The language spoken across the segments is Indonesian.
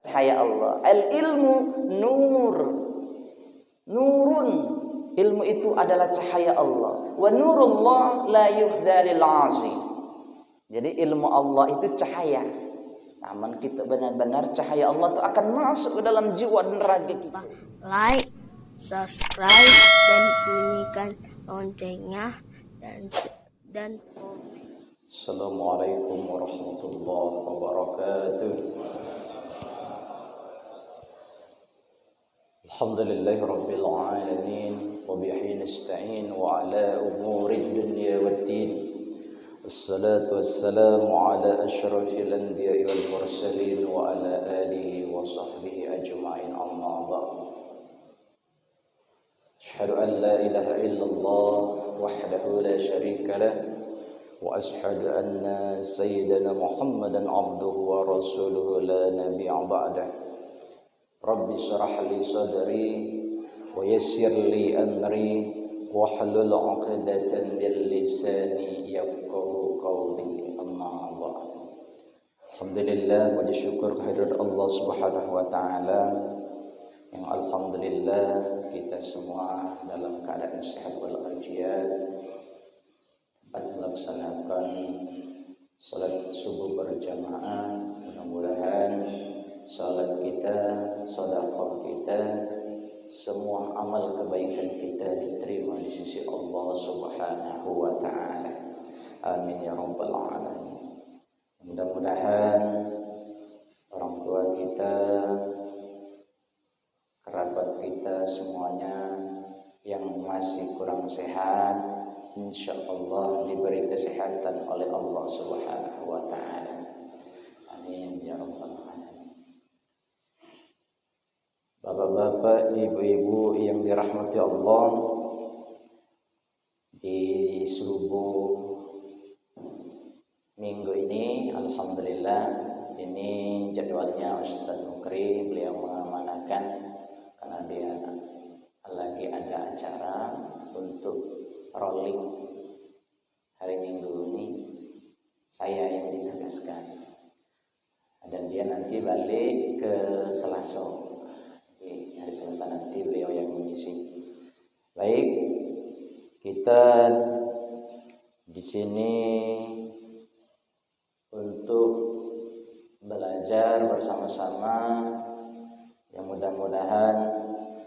cahaya Allah. Al ilmu nur. Nurun. Ilmu itu adalah cahaya Allah. Wa nurullah la yuhda lil 'asi. Jadi ilmu Allah itu cahaya. Namun kita benar-benar cahaya Allah itu akan masuk ke dalam jiwa dan raga kita. Like, subscribe, dan bunyikan loncengnya dan komen. Assalamualaikum warahmatullahi wabarakatuh. Alhamdulillahi rabbil alamin wa bihi nasta'in wa ala umurid dunya waddin. Wassalatu wassalamu ala asyrafil anbiya'i wal mursalin wa ala alihi wa sahbihi ajma'in, amma ba'd. Asyhadu an la ilaha illallah wahdahu la syarika lah wa asyhadu anna sayyidana Muhammadan abduhu wa rasuluhu la nabiyya ba'dah. Rabbi syrah li sadri wa yassir li amri wahlul 'uqdatan min lisani yafqahu qawli, amma ba'd. Alhamdulillah, puji syukur kehadirat Allah Subhanahu wa taala yang alhamdulillah kita semua dalam keadaan sehat walafiat dapat melaksanakan salat subuh berjamaah. Mudah-mudahan salat kita, sedekah kita, semua amal kebaikan kita diterima di sisi Allah Subhanahu wa taala. Amin ya rabbal alamin. Mudah-mudahan orang tua kita, kerabat kita semuanya yang masih kurang sehat, insyaallah diberi kesehatan oleh Allah Subhanahu wa taala. Amin ya rabbal alamin. Bapak-bapak, ibu-ibu yang dirahmati Allah, di subuh minggu ini alhamdulillah ini jadwalnya Ustaz Mukri, beliau mengamanahkan karena dia lagi ada acara untuk rolling hari Minggu ini, saya yang ditugaskan dan dia nanti balik ke Selasa. Hari Selasa nanti beliau yang mengisi. Baik, kita di sini untuk belajar bersama-sama yang mudah-mudahan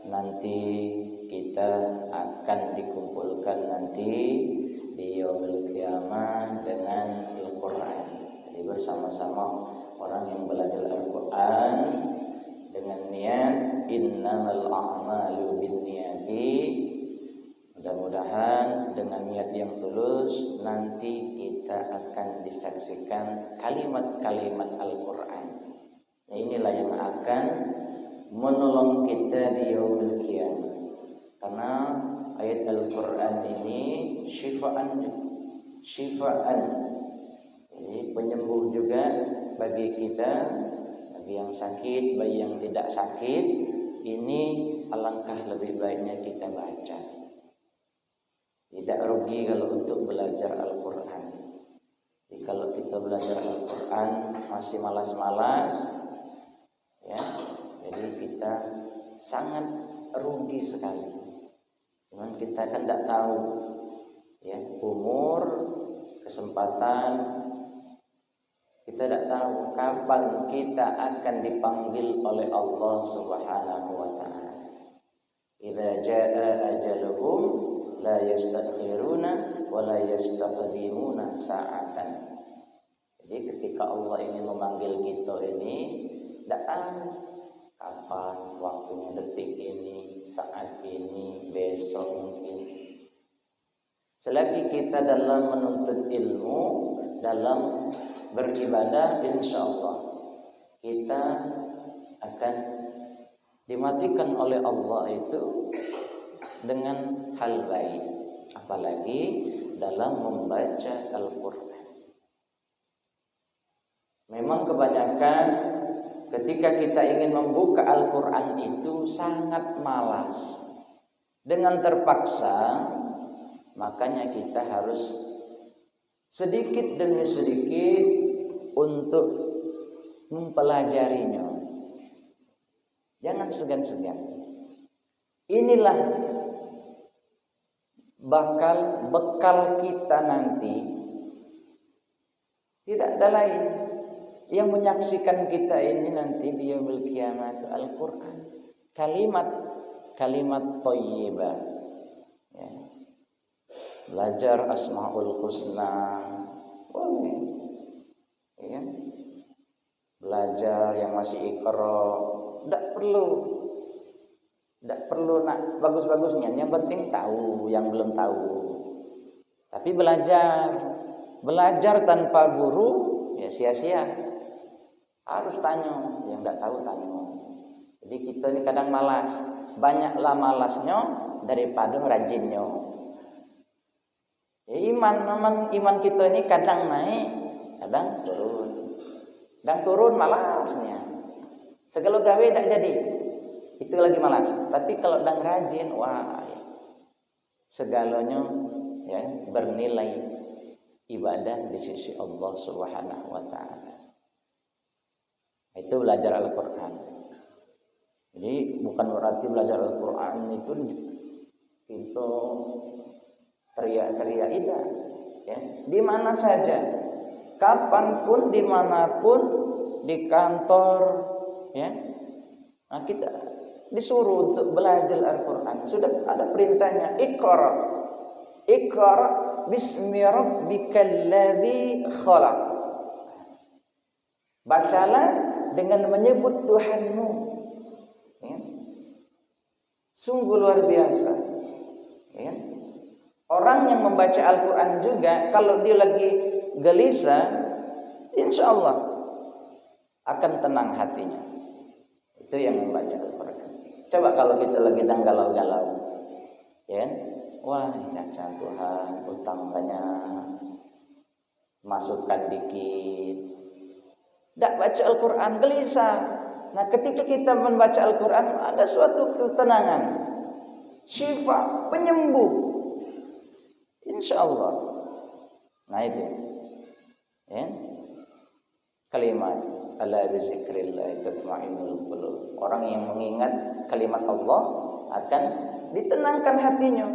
nanti kita akan dikumpulkan nanti di yaumul qiyamah dengan Al-Quran. Jadi bersama-sama orang yang belajar Al-Quran dengan niat innamal a'malu binniyati. Mudah-mudahan dengan niat yang tulus nanti kita akan disaksikan kalimat-kalimat Al-Quran. Nah, inilah yang akan menolong kita di yaumul qiyamah. Karena ayat Al-Quran ini syifaan, jadi penyembuh juga bagi kita, bagi yang sakit, bagi yang tidak sakit. Ini alangkah lebih baiknya kita baca. Tidak rugi kalau untuk belajar Al-Quran. Jadi kalau kita belajar Al-Quran masih malas-malas, ya, jadi kita sangat rugi sekali. Cuman kita kan tidak tahu, ya, umur, kesempatan. Kita tidak tahu kapan kita akan dipanggil oleh Allah Subhanahu wa taala. Idza jaa ajaluhum la yastakhiruna wa la yastaqdimuna sa'atan. Jadi ketika Allah ingin memanggil kita ini, tidak tahu kapan waktunya, detik ini, saat ini, besok mungkin. Selagi kita dalam menuntut ilmu, dalam beribadah, insya Allah kita akan dimatikan oleh Allah itu dengan hal baik, apalagi dalam membaca Al-Quran. Memang kebanyakan ketika kita ingin membuka Al-Quran itu sangat malas. Dengan terpaksa, makanya kita harus sedikit demi sedikit untuk mempelajarinya. jangan segan-segan. Inilah bekal kita nanti. Tidak ada lain yang menyaksikan kita ini nanti di yaumil kiamat, Al-Quran. Kalimat thayyibah. Ya. Belajar Asmaul Husna, boleh. Ya. Belajar yang masih Iqra, tidak perlu nak bagus-bagusnya. Yang penting tahu yang belum tahu. Tapi belajar tanpa guru ya sia-sia. Harus tanya, yang tidak tahu tanya. Jadi kita ini kadang malas. Banyaklah malasnya daripada rajinnya. Ya, iman kita ini kadang naik, kadang turun. Dan turun malasnya. Segala gawe tak jadi. Itu lagi malas. Tapi kalau dan rajin, wah, segalanya ya bernilai ibadah di sisi Allah Subhanahu wa taala. Itu belajar Al-Qur'an. Jadi bukan berarti belajar Al-Qur'an itu kita teriak-teriak tidak, ya. Di mana saja, kapanpun, dimanapun, di kantor, ya. Nah, kita disuruh untuk belajar Al-Qur'an. Sudah ada perintahnya, Iqra bismi rabbikal ladzi khalaq. Bacalah dengan menyebut Tuhanmu. Ya. Sungguh luar biasa. Ya. Orang yang membaca Al-Quran juga, kalau dia lagi gelisah, insya Allah akan tenang hatinya. Itu yang membaca Al-Quran. Coba kalau kita lagi galau-galau, ya, wah caca Tuhan, utang banyak, masukkan dikit. Tak baca Al-Quran, gelisah. Nah, ketika kita membaca Al-Quran, ada suatu ketenangan, syifa, penyembuh. Insya Allah. Nah itu, ya. Kalimat ala bizikrillah tatma'innul qulub. Orang yang mengingat kalimat Allah akan ditenangkan hatinya.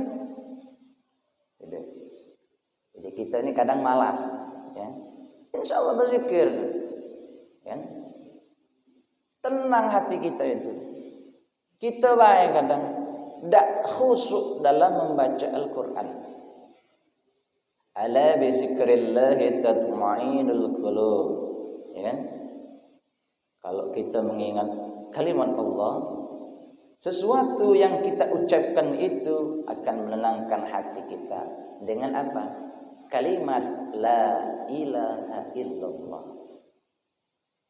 Jadi kita ini kadang malas, ya. Insya Allah berzikir, ya. Tenang hati kita itu. Kita baik kadang tidak khusyuk dalam membaca Al-Quran. Ala bizikrillah tatma'innul qulub. Ya. Kalau kita mengingat kalimat Allah, sesuatu yang kita ucapkan itu akan menenangkan hati kita. Dengan apa? Kalimat la ilaha illallah.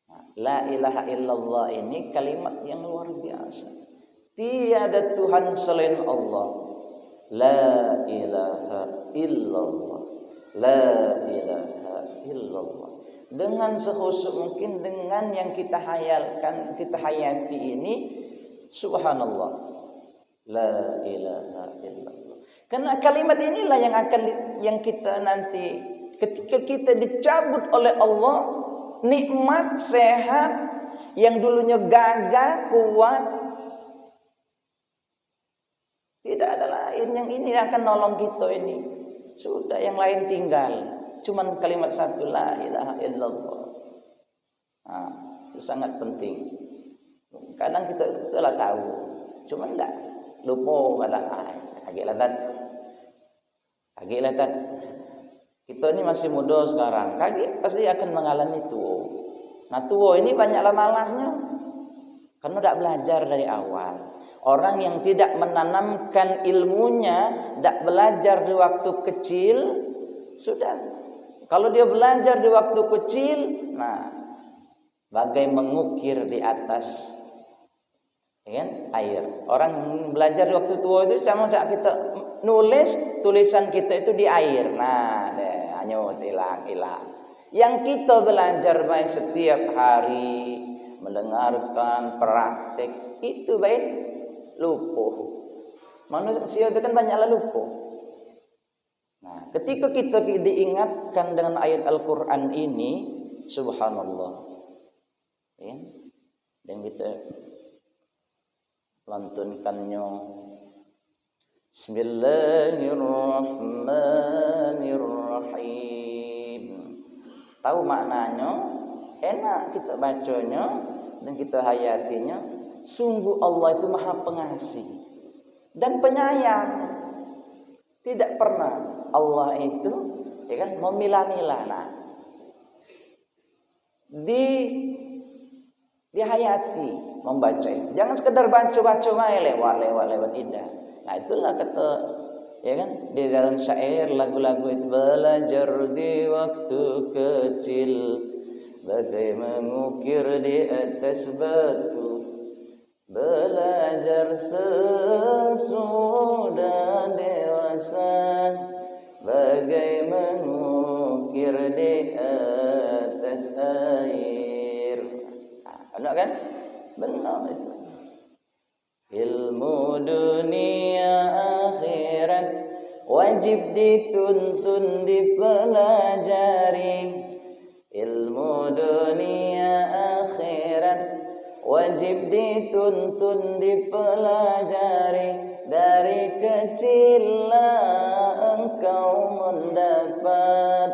Nah, la ilaha illallah ini kalimat yang luar biasa. Tiada Tuhan selain Allah. La ilaha illallah. La ilaha illallah. Dengan sekhusyuk mungkin, dengan yang kita hayalkan, kita hayati ini, subhanallah, la ilaha illallah. Karena kalimat inilah yang kita nanti ketika kita dicabut oleh Allah nikmat sehat yang dulunya gagah kuat, tidak ada lain yang ini akan nolong kita ini. Sudah yang lain tinggal. Cuman kalimat satu, la ilaha illallah. Nah, itu sangat penting. Kadang kita telah tahu, cuman enggak lupa kadang. Agak latat. Kita ini masih muda sekarang. Kaki pasti akan mengalami tua. Nah, tua ini banyaklah malasnya. Karena tidak belajar dari awal. Orang yang tidak menanamkan ilmunya, tidak belajar di waktu kecil, sudah. Kalau dia belajar di waktu kecil, nah, bagai mengukir di atas, ya, air. Orang belajar di waktu tua itu sama kita nulis tulisan kita itu di air. Nah, hanya hilang. Yang kita belajar baik setiap hari, mendengarkan, praktek, itu baik lupa. Manusia itu kan banyaklah lupa. Nah, ketika kita diingatkan dengan ayat Al-Quran ini, subhanallah, ya, dan kita lantunkannya. Bismillahirrahmanirrahim. Tahu maknanya, enak kita bacanya dan kita hayatinya. Sungguh Allah itu maha pengasih dan penyayang. Tidak pernah Allah itu ya kan memilah-milah. Nah, dihayati membaca itu. Jangan sekedar baca-baca aja lewat indah. Nah, itulah kata ya kan di dalam syair lagu-lagu itu, belajar di waktu kecil bagai mengukir di atas batu, belajar sesudah dewasa bagai mengukir di atas air. Benar kan? Benar itu. Ilmu dunia akhirat wajib dituntun dipelajari. Ilmu dunia akhirat wajib dituntun dipelajari. Dari kecillah engkau mendapat,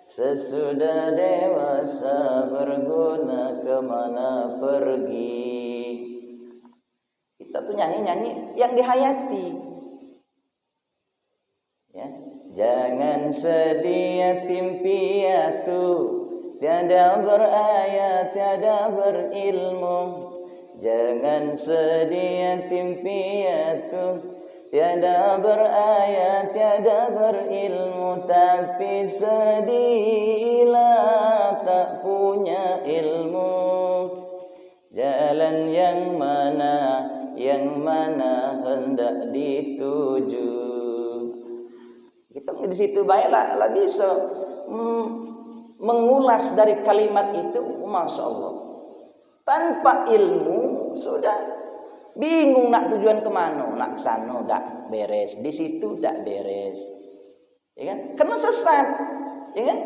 sesudah dewasa berguna kemana pergi. Kita tuh nyanyi-nyanyi yang dihayati. Ya. Jangan sedih yatim piatu, tiada berayat, tiada berilmu. Jangan sedih yatim piatu, tiada berayat, tiada berilmu. Tapi sedihlah tak punya ilmu. Jalan yang mana hendak dituju. Kita di situ baiklah bisa mengulas dari kalimat itu, masya Allah. Tanpa ilmu sudah bingung nak tujuan kemana, nak sana tak beres, di situ tak beres, ya kan? Karena sesat, ya kan?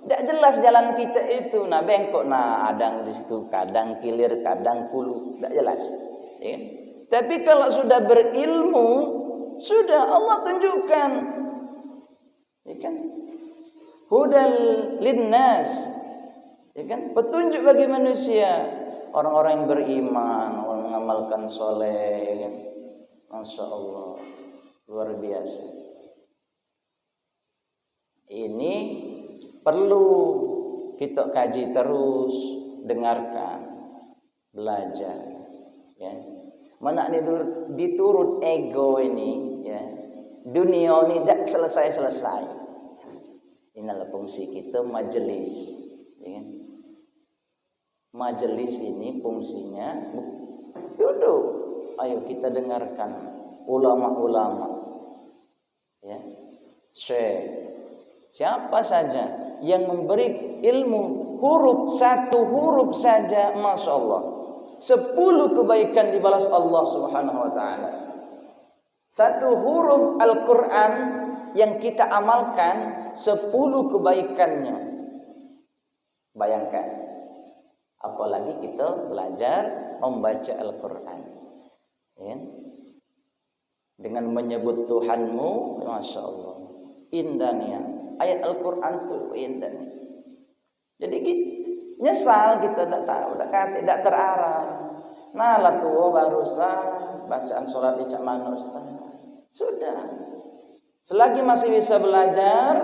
Tak jelas jalan kita itu, nah bengkok, nah adang di situ, kadang kilir, kadang kulu, tak jelas, ya kan? Tapi kalau sudah berilmu, sudah Allah tunjukkan, ya kan? Hudal linnas, ya kan? Petunjuk bagi manusia. Orang-orang yang beriman, orang mengamalkan soleh, ya kan? Masya Allah, luar biasa. Ini perlu kita kaji terus, dengarkan, belajar. Ya. Mana diturut ego ini, ya. Dunia ini tidak selesai-selesai. Inilah fungsi kita majelis, ya. Majelis ini fungsinya duduk, ayo kita dengarkan ulama-ulama, ya, syekh, siapa saja yang memberi ilmu satu huruf saja, masya Allah, 10 kebaikan dibalas Allah Subhanahu Wa Taala. Satu huruf Al-Quran yang kita amalkan, 10 kebaikannya. Bayangkan. Apalagi kita belajar membaca Al-Quran, ya. Dengan menyebut Tuhanmu, masya Allah, indahnya ayat Al-Quran itu indah. Jadi nyesal kita tidak tahu, tidak terarah. Nah lah tuh baguslah bacaan sholat di cak manus. Sudah, selagi masih bisa belajar,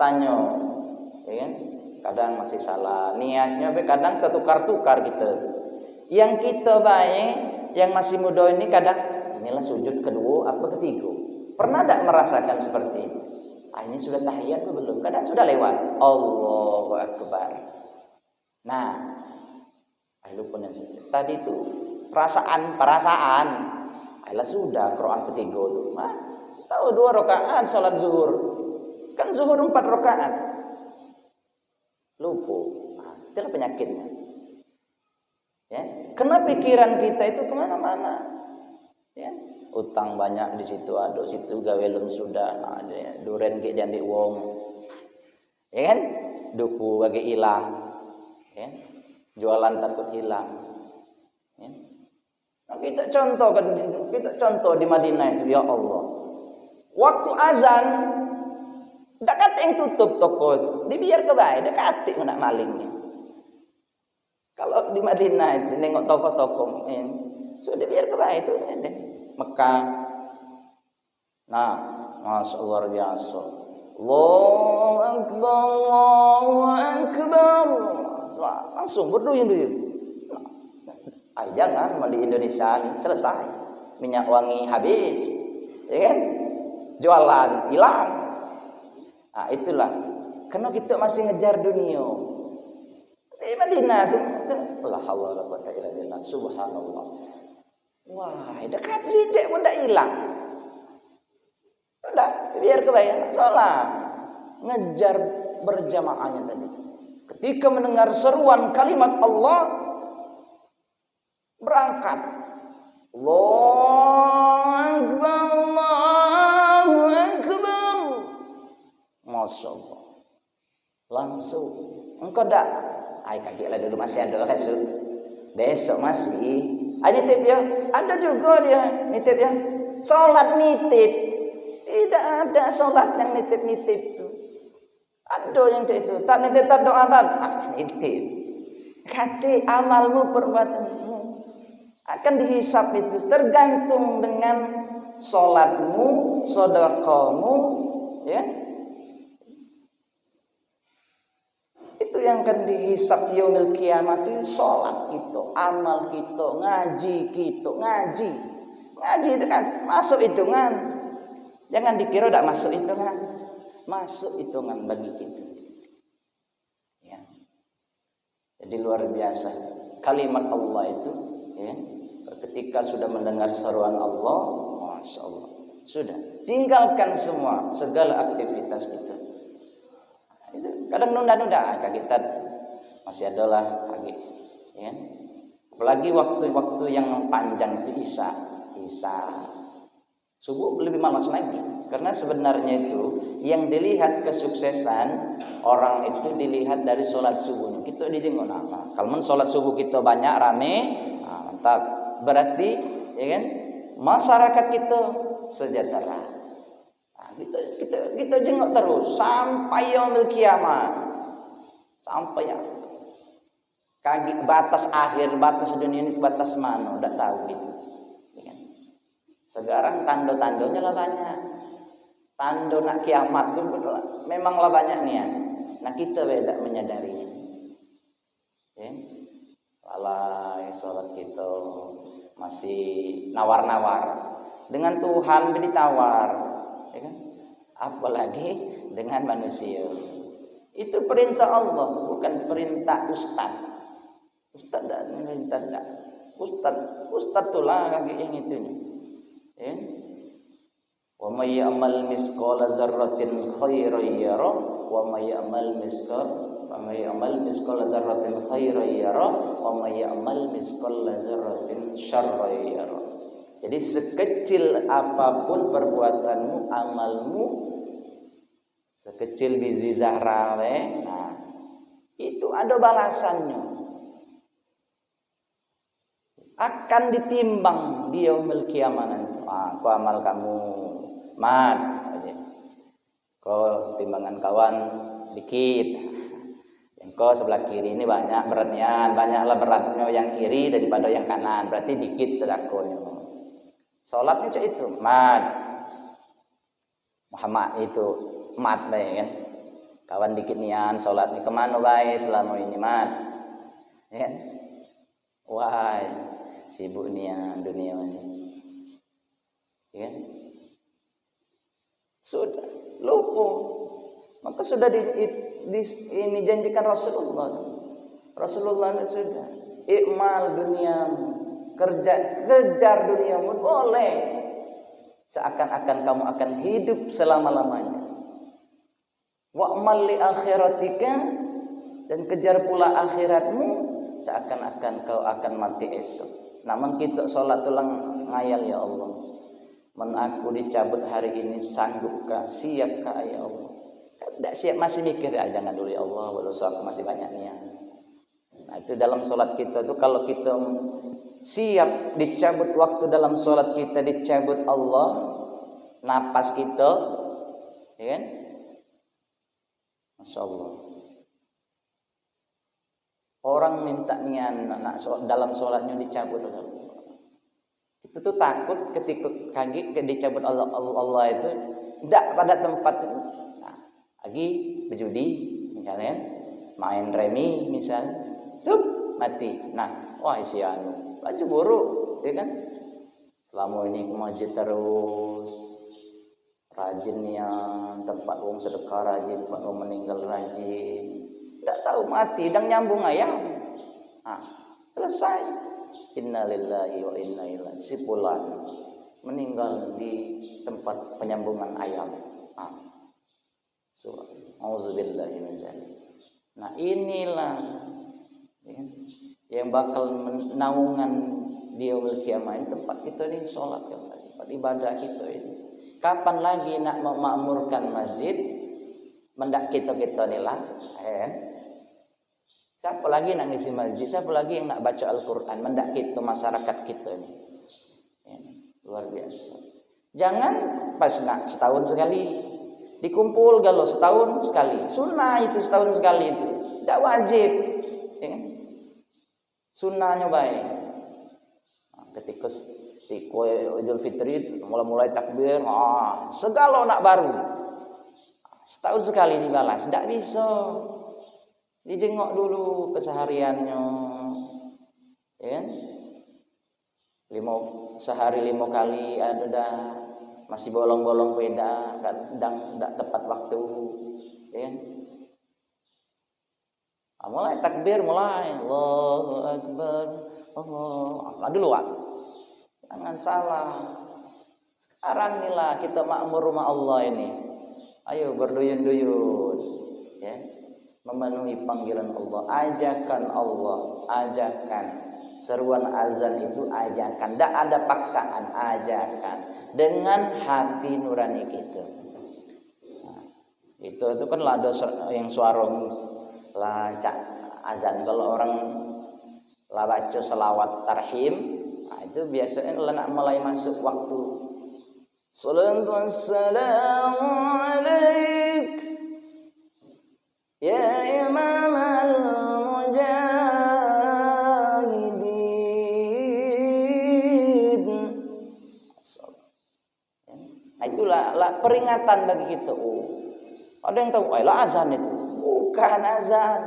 tanya, ya. Kadang masih salah niatnya, kadang tertukar-tukar gitu. Yang kita baik, yang masih muda ini kadang inilah sujud kedua apa ketiga. Pernah tak merasakan seperti ini? Ini sudah tahiyat atau belum? Kadang sudah lewat. Allahu Akbar. Nah, lupa yang tadi itu perasaan. Alah sudah Quran ketiga itu. Tahu 2 rakaat salat zuhur. Kan zuhur 4 rakaat. Lupa, itulah penyakitnya. Ya, karena pikiran kita itu kemana-mana. Ya, utang banyak di situ, ada situ gawelum sudah, ada duren ke diambil wong. Ya kan? Duku bagi hilang. Ya. Jualan takut hilang. Ya. Nah, Kita contoh di Madinah itu, ya Allah. Waktu azan, dak kate yang tutup toko itu, dibiar ke bae, dak kate nak malingnya. Kalau di Madinah itu nengok toko-toko, sudah biar ke bae itu deh. Mekah. Nah, masya Allah biasa. Allahu Akbar, Allahu Akbar. Langsung berduyun-duyun. Jangan di Indonesia ini selesai. Minyak wangi habis. Ya kan? Jualan hilang. Nah, itulah. Karena kita masih ngejar dunia. Di Madinah itu la haula wala quwata illa billah. Subhanallah. Wah, dekat sijek pun dak hilang. Udah, biar kebayang salah. Ngejar berjamaahnya tadi. Ketika mendengar seruan kalimat Allah, berangkat. Allahu Akbar, Allahu Akbar. Masya Allah. Langsung. Engkau dak. Ay kaki lah dulu masih ada besok. Besok masih. Nitip ya. Ada juga dia nitip ya. Sholat nitip. Tidak ada sholat yang nitip-nitip itu. Ada yang itu. Tak nitip tak doa tak. Nitip. Kata amalmu perbuatanmu akan dihisap itu tergantung dengan sholatmu, sedekahmu, ya. Itu yang akan dihisap yaumil kiamat itu sholat kita, amal kita, ngaji kita, ngaji itu kan masuk hitungan. Jangan dikira tidak masuk hitungan, masuk hitungan bagi kita. Ya. Jadi luar biasa kalimat Allah itu. Ya. Ketika sudah mendengar seruan Allah, masya Allah, sudah tinggalkan semua segala aktivitas kita. Kadang nunda-nunda, kita masih adalah lagi, ya. Apalagi waktu-waktu yang panjang itu Isya, subuh lebih malas lagi. Karena sebenarnya itu yang dilihat kesuksesan orang itu dilihat dari sholat subuhnya. Kita dijenguk apa? Kalau sholat subuh kita banyak rame, mantap. Berarti, ya kan? Masyarakat kita sejahtera. Kita jenguk terus sampai yaumil kiamat. Sampai ya. Kaki batas akhir, batas dunia ini batas mana? Udah tahu gitu. Ya. Sekarang tanda-tandanya lah banyak. Tanda nak kiamat itu memanglah banyak nih ya. Nah kita beda menyadarinya. Ya. Alay sholat kita masih nawar-nawar. Dengan Tuhan ditawar. Ya kan? Apalagi dengan manusia. Itu perintah Allah, bukan perintah ustaz. Ustaz dan perintah tak. Ustaz itulah kaki yang itu. Ya. Wa may ya'mal misqala dzarratin khairan yara wa may ya'mal misqala dzarratin khairan yara wa may ya'mal misqala dzarratin syarran yara. Jadi sekecil apapun perbuatanmu, amalmu, sekecil biji zahra, nah itu ada balasannya. Akan ditimbang di yaumil kiamat. Kau amal kamu mat, kau timbangan kawan dikit. Yang kau sebelah kiri ini banyak beratnya, banyaklah beratnya yang kiri daripada yang kanan. Berarti dikit sedekahnya. Sholatnya cak itu mat. Muhammad itu mat bae kan. Kawan dikit nian sholat ni kemana bae selama ini mat. Ya. Wah, sibuk nian dunia ini. Ya. Sudah lupa. Maka sudah ini janjikan Rasulullah. Rasulullah sudah ikmal duniamu. Kejar duniamu boleh. Seakan-akan kamu akan hidup selama-lamanya. Wa'mal li akhiratika, dan kejar pula akhiratmu seakan-akan kau akan mati esok. Namun kita sholat tulang ngayal ya Allah. Men aku dicabut hari ini sanggupkah, siapkah ya Allah? Tidak siap masih mikir jangan dulu ya Allah, walau aku masih banyak niat. Nah itu dalam sholat kita itu kalau kita siap dicabut waktu dalam sholat kita, dicabut Allah, napas kita, ya kan? Masya Allah. Orang minta nian dalam sholatnya dicabut Allah. Itu tuh takut ketika kaget dicabut Allah itu tidak pada tempat. Nah, lagi berjudi misalnya, main remi misalnya, tuh mati. Nah, wah isian laju buruk, ya kan? Selama ini ke masjid terus, rajin nian, tempat wong sedekah rajin, tempat wong meninggal rajin. Tidak tahu mati dan nyambung ayam. Nah, selesai. Innalillahi wa inna ilaihi sipulan meninggal di tempat penyambungan ayam. Nah, auzubillahi min dzalik. Nah, inilah ya, yang bakal naungan di yaumul kiamah, tempat kita ini sholat, tempat ibadah kita ini. Kapan lagi nak memakmurkan masjid? Mendak kita inilah. Siapa lagi nak ngisi masjid? Siapa lagi yang nak baca Al-Quran? Mendak kita, masyarakat kita ini. Ya, luar biasa. Jangan pas nak setahun sekali. Dikumpul galau setahun sekali. Sunnah itu setahun sekali itu. Tidak wajib. Ya. Sunnahnya baik. Nah, ketika Idul Fitri mulai takbir, segala nak baru. Setahun sekali dibalas. Tidak bisa. Dijengok dulu kesehariannya, ya kan? Sehari 5 kali ada dah, masih bolong-bolong beda, kadang tidak tepat waktu, ya kan? Mulai takbir, mulai Allahu Akbar, Allah duluan, jangan salah. Sekarang inilah kita makmur rumah Allah ini, ayo berduyun-duyun, ya. Memenuhi panggilan Allah, ajakan, seruan azan itu ajakan, tidak ada paksaan, ajakan dengan hati nurani kita. Nah, itu kan lada yang suarong lah azan. Kalau orang lah baca selawat tarhim, nah itu biasanya nak mulai masuk waktu. Salatu wassalamu alaik ya imam al-mujahidin. Nah, itulah peringatan bagi kita. Ada yang tahu, lah azan itu. Bukan azan.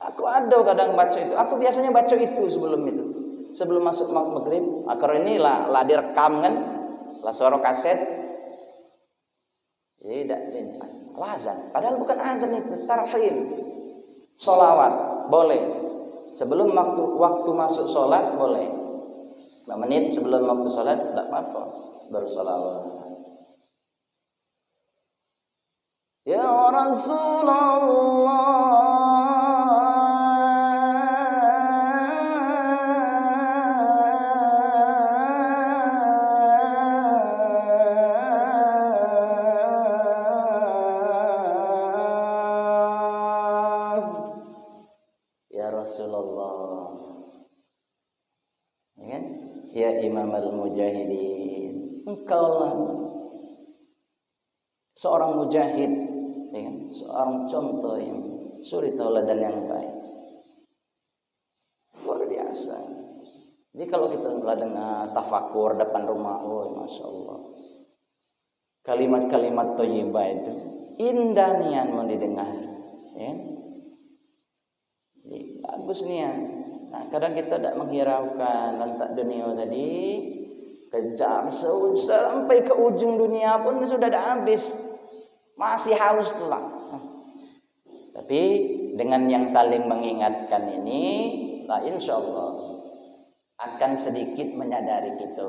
Aku ada kadang baca itu. Aku biasanya baca itu sebelum itu. Sebelum masuk maghrib. Karena ini lah direkam kan. Lah suara kaset. Jadi tidak azan. Padahal bukan azan itu, tarhim. Sholawat boleh. Sebelum waktu masuk sholat boleh. 5 menit sebelum waktu sholat tidak apa-apa bersolawat. Ya Rasulullah, ya Imam al-Mujahidin, engkaulah seorang mujahid, ya kan? Seorang contoh yang suri tauladan yang baik, luar biasa. Jadi kalau kita dengar tafakur depan rumah, masya Allah, kalimat-kalimat thayyibah itu indah nian mau didengar, ya. Jadi, bagus nian. Nah, kadang kita tidak menghiraukan lantak dunia tadi, kejar sampai ke ujung dunia pun sudah dah habis, masih haus tulang. Tapi dengan yang saling mengingatkan ini, insya Allah akan sedikit menyadari kita.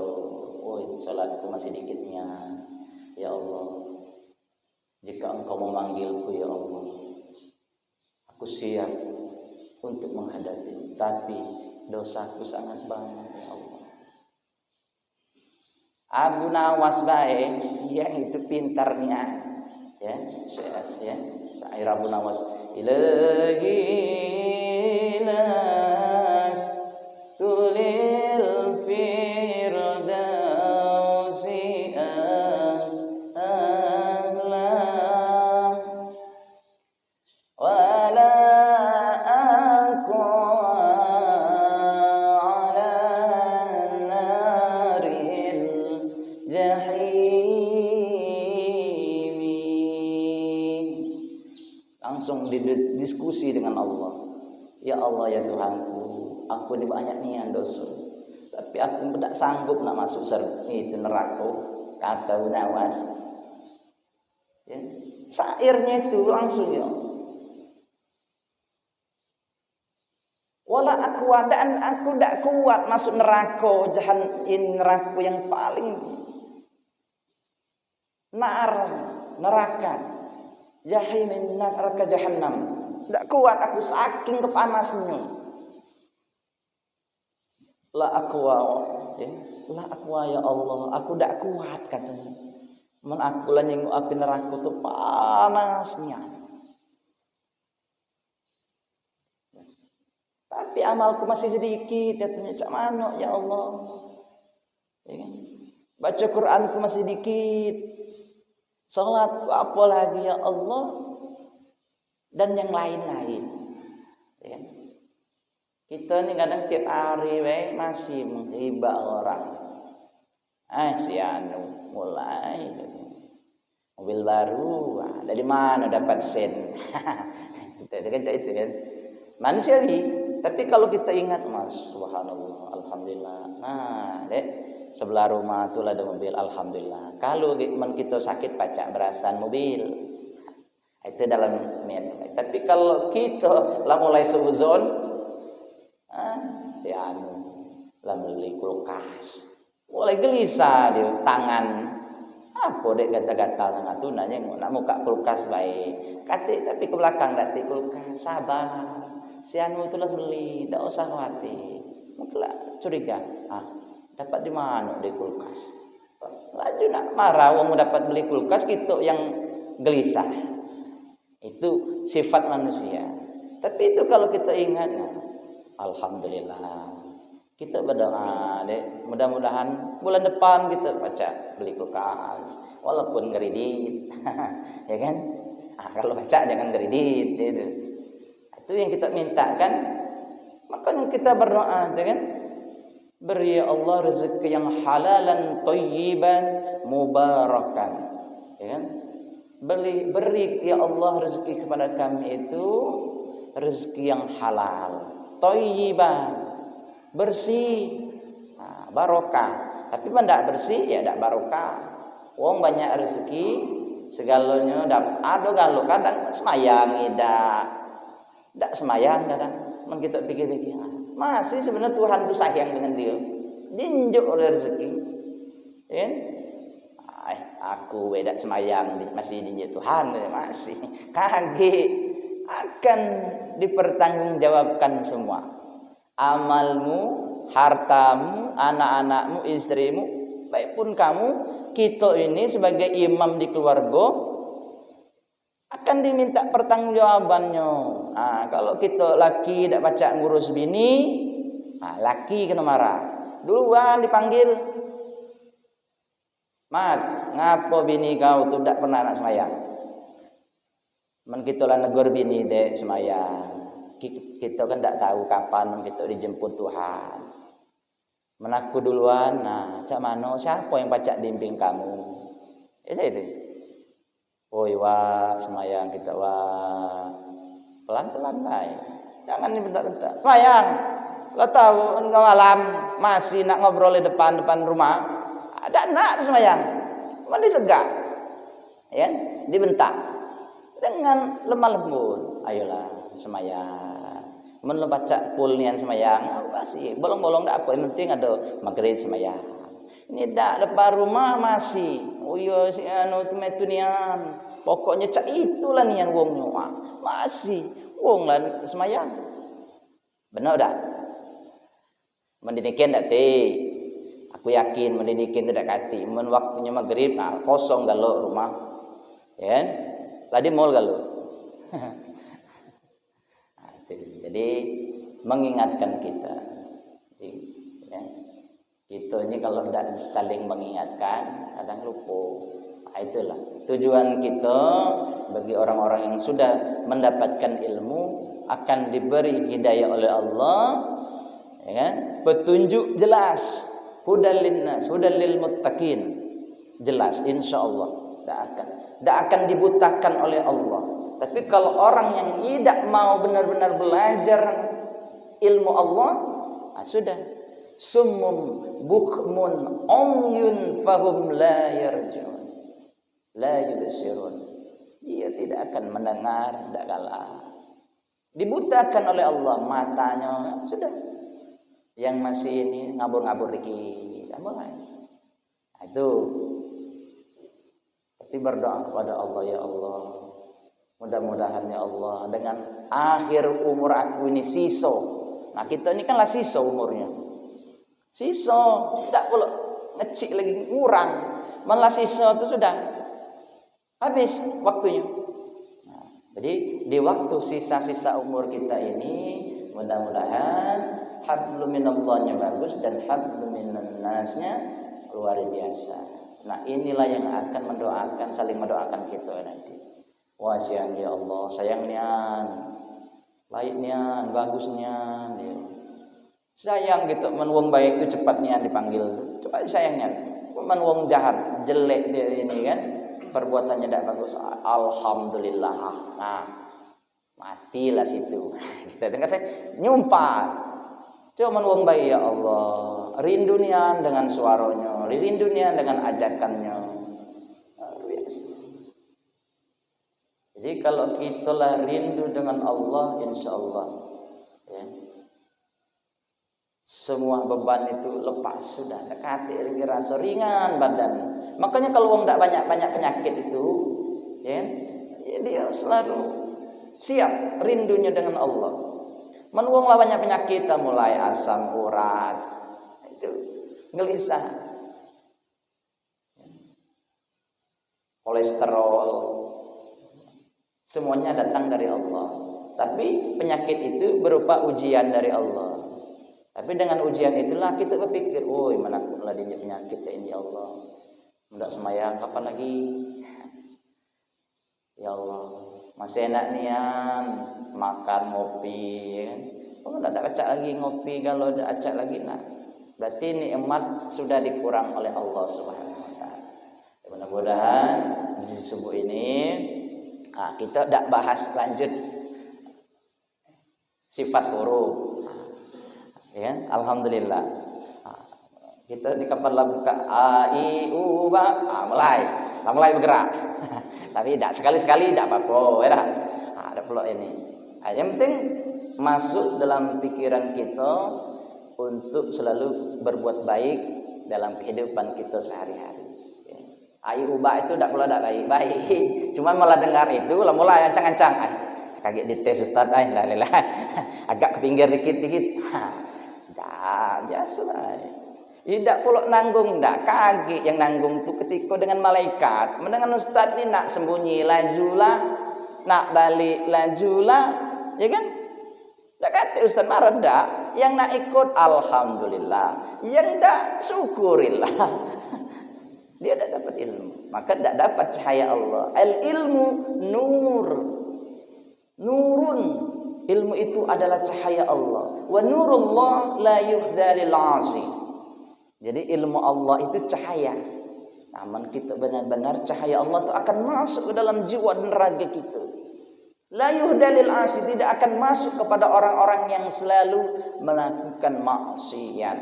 Salatku masih dikitnya, ya Allah. Jika Engkau memanggilku, ya Allah, aku siap untuk menghadapi, tapi dosaku sangat banyak, ya Allah. Abu Nawas baik, yang itu pintarnya, ya, syair Abu Nawas, ilahi nas tulil langsung diskusi dengan Allah. Ya Allah ya Tuhanku, aku ini banyak niat dosa, tapi aku tidak sanggup nak masuk itu neraka, kata Nawas. Ya. Syairnya itu langsung ya. Wala aku dan aku tidak kuat masuk neraka, neraka yang paling neraka. Jahim neraka jahannam. Tidak kuat aku saking kepanasnya. La aqwa ya Allah, aku tidak kuat katanya. Men aku lah nyinggung api neraka tu panasnya. Tapi amalku masih sedikit, katanya cak mano ya Allah. Ya kan? Baca Quranku masih dikit. Salatku apa lagi ya Allah? Dan yang lain-lain. Ya kan? Kita ni kadang tiap hari masih menghibah orang. Si anu mulai mobil baru, dari mana dapat sen? Kita kan itu kan manusiawi. Tapi kalau kita ingat, Mas, subhanallah, alhamdulillah. Nah, sebelah rumah tu ada mobil, alhamdulillah. Kalau kita sakit pacak berasan mobil. Itu dalam niat. Tapi kalau kita lah mulai suzon, si anu lah beli kulkas, mulai gelisah di tangan. Apa dek kata-kata nggak tu nanya nak muka kulkas baik. Tapi ke belakang tak kulkas, sabar. Si anu tu lah beli, tak usah khawatir. Mungkin curiga, dapat di mana di kulkas? Laju nak marah, wong dapat beli kulkas kita yang gelisah. Itu sifat manusia. Tapi itu kalau kita ingat, alhamdulillah. Kita berdoa, mudah-mudahan bulan depan kita baca beli kulkas, walaupun kredit, ya kan? Kalau baca jangan kredit, itu yang kita minta kan. Makanya kita berdoa, ya kan? Beri ya Allah rezeki yang halalan, thayyiban, mubarakan, ya kan? Beri ya Allah rezeki kepada kami itu rezeki yang halal, thayyiban, bersih, barokah. Tapi tidak bersih ya tidak barokah. Wong banyak rezeki segalanya ada galau kadang semayang tidak semayang kadang. Men kita pikir-pikir masih sebenarnya Tuhan itu sayang dengan dia, dinjuk oleh rezeki, ya. Aku tidak semayang masih dinjuk Tuhan, masih kaget akan dipertanggungjawabkan semua. Amalmu, hartamu, anak-anakmu, istrimu, baik pun kamu, kita ini sebagai imam di keluarga akan diminta pertanggungjawabannya. Kalau kita laki tidak baca ngurus bini, laki kena marah. Duluan dipanggil. Mat, ngapa bini kau tu tidak pernah nak semayang? Men kita lah negur bini dek semayang. Kita kan tidak tahu kapan kita dijemput Tuhan. Menaku duluan, cak mano siapa yang pacak bimbing kamu? Itu. Oi wah semayang kita wah pelan-pelan baik. Jangan dibentak-bentak. Semayang. Lo tahu enggak malam masih nak ngobrol di depan rumah. Ada nak semayang. Mana disegak. Ya, dibentak. Dengan lemah lembut. Ayolah semayang. Men lo baca pul nian semayang, masih bolong-bolong dak apa, yang penting ada maghrib semayang. Ini dak depan rumah masih. Oh iya si anu tu nian. Pokoknya cak itulah nian wong nyoa. Masih wong lah semayang. Benar dak? Mendinikin dak ti. Aku yakin mendinikin tidak kati. Men waktunya maghrib, kosong galau rumah. Ya. Ladi mall galau. Jadi mengingatkan kita. Ya. Kita ini kalau tidak saling mengingatkan, kadang lupa. Itulah tujuan kita bagi orang-orang yang sudah mendapatkan ilmu akan diberi hidayah oleh Allah, ya kan? Petunjuk jelas. Hudal linnas, hudal lil muttaqin. Jelas insyaallah tidak akan dibutakan oleh Allah. Tapi kalau orang yang tidak mau benar-benar belajar ilmu Allah, sudah. Summum bukmun umyun fahum la yarjun la yubsirun. Dia tidak akan mendengar, tidak kalah. Dibutakan oleh Allah matanya, sudah. Yang masih ini ngabur-ngabur dikit, mulai. Itu. Tapi berdoa kepada Allah, ya Allah, mudah-mudahan ya Allah dengan akhir umur aku ini siso. Nah kita ini kan lah siso umurnya. Siso, tidak perlu ngecik lagi, ngurang. Malah siso itu sudah habis waktunya. Nah, jadi di waktu sisa-sisa umur kita ini, mudah-mudahan hablum minallahnya bagus dan hablum minan nasnya luar biasa. Nah inilah yang akan mendoakan, saling mendoakan kita nanti. Wah sayang ya Allah, sayangnya, baiknya, bagusnya. Sayang gitu, menwong baik itu cepatnya dipanggil. Cepat sayangnya. Menwong jahat, jelek dia ini kan, perbuatannya tidak bagus. Alhamdulillah. Nah, matilah situ. Kita dengar saya nyumpah. Cuma menwong baik ya Allah. Rindu nian dengan suaranya, rindu nian dengan ajakannya. Jadi kalau kita lah rindu dengan Allah, insya Allah, ya, semua beban itu lepas sudah. Dekati rasa ringan badan. Makanya kalau orang tidak banyak penyakit itu, ya, dia selalu siap rindunya dengan Allah. Menuang lah banyak penyakit, mulai asam urat, itu gelisah, kolesterol, semuanya datang dari Allah. Tapi penyakit itu berupa ujian dari Allah. Tapi dengan ujian itulah kita berpikir, oh mana lah dia penyakit ya ini Allah. Hendak semayang kapan lagi? Ya Allah, masih enak nian makan ngopi, kan? Oh tidak acak lagi ngopi, kalau ada acak lagi nak. Berarti nikmat sudah dikurang oleh Allah Subhanahu Wa Taala. Mudah-mudahan di subuh ini kita tidak bahas lanjut sifat huruf. Ya, alhamdulillah. Kita di kapan lah buka a i u ba, mulai bergerak. Tapi tidak sekali-sekali tidak apa-apa, ya. Ada pula ini. Yang penting masuk dalam pikiran kita untuk selalu berbuat baik dalam kehidupan kita sehari-hari. A i u ba itu tidak pula tidak baik-baik. Cuma malah dengar itu lah mulai ancang-ancang. Kaget dites Ustaz, agak ke pinggir dikit-dikit. Biasa lah. Tidak pula nanggung, tidak kaget yang nanggung itu ketika dengan malaikat. Mendengar Ustaz ini nak sembunyi lajulah, nak balik lajulah, ya kan? Tak kata Ustaz marah dak. Yang nak ikut alhamdulillah, yang tak syukurillah. Dia tidak dapat ilmu, maka tidak dapat cahaya Allah. Al ilmu nur, nurun. Ilmu itu adalah cahaya Allah. Wa nurullah la yuhda lil 'asi. Jadi ilmu Allah itu cahaya. Namun kita benar-benar cahaya Allah itu akan masuk ke dalam jiwa dan raga kita. La yuhda lil 'asi, tidak akan masuk kepada orang-orang yang selalu melakukan maksiat.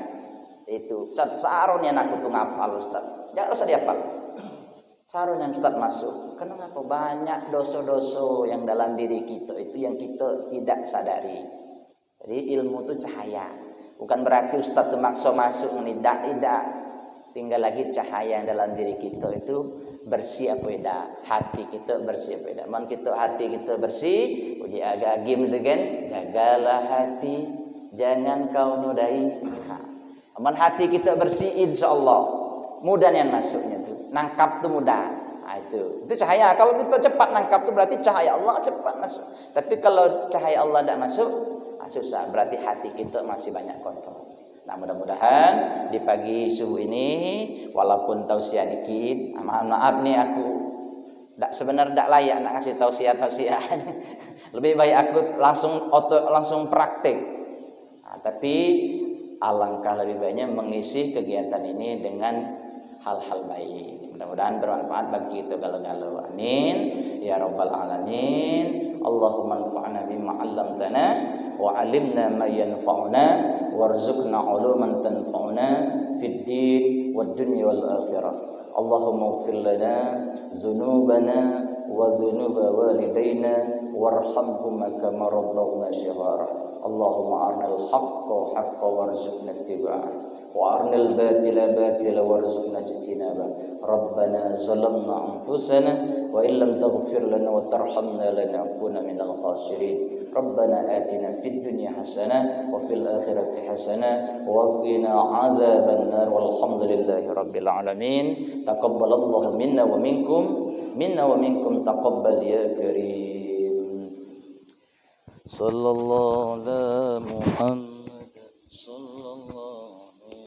Itu sarun yang aku tuh ngapal Ustaz. Jangan usah dihafal. Sarun yang Ustaz masuk. Kenapa banyak dosa-dosa yang dalam diri kita itu yang kita tidak sadari. Jadi ilmu itu cahaya. Bukan berarti Ustaz itu maksa masuk, tidak. Tinggal lagi cahaya yang dalam diri kita itu bersih apa tidak. Hati kita bersih apa tidak. Man kita hati kita bersih, uji agak agim dengan jagalah hati, jangan kau nodai. Man hati kita bersih, insyaallah mudah yang masuknya tuh. Nangkap tuh mudah. Nah, itu cahaya. Kalau kita cepat nangkap tuh berarti cahaya Allah cepat masuk. Tapi kalau cahaya Allah tidak masuk, susah. Berarti hati kita masih banyak kotor. Nah, mudah-mudahan di pagi subuh ini, walaupun tausiah dikit, maaf nih aku sebenarnya tidak layak nak ngasih tausiah. Lebih baik aku langsung praktek. Nah, tapi alangkah lebih baiknya mengisi kegiatan ini dengan hal-hal baik. Mudah-mudahan bermanfaat bagi kita galau-galau. Amin ya rabbal alamin. Allahumma anfa'na bima 'allamtana wa 'allimna ma yanfa'una warzuqna 'uluman tanfa'una fid din wad dunya wal akhirah. Allahumma ighfir lana dzunubana wa dzunuba walidayna warhamhuma kama rabbawna shighara. Allahumma arnal haqqa haqqan warzuqna ittiba'ah wa arnal batila batila warzuqna ijtinabah. Rabbana zalamna anfusana wa illam taghfir lana wa tarhamna lanakunanna minal khasirin. Rabbana atina fid dunya hasanah wa fil akhirati hasanah wa qina adzabannar walhamdulillahi rabbil alamin. Taqabbalallahu minna wa minkum taqabbal ya karim. Sallallahu alaihi Muhammad.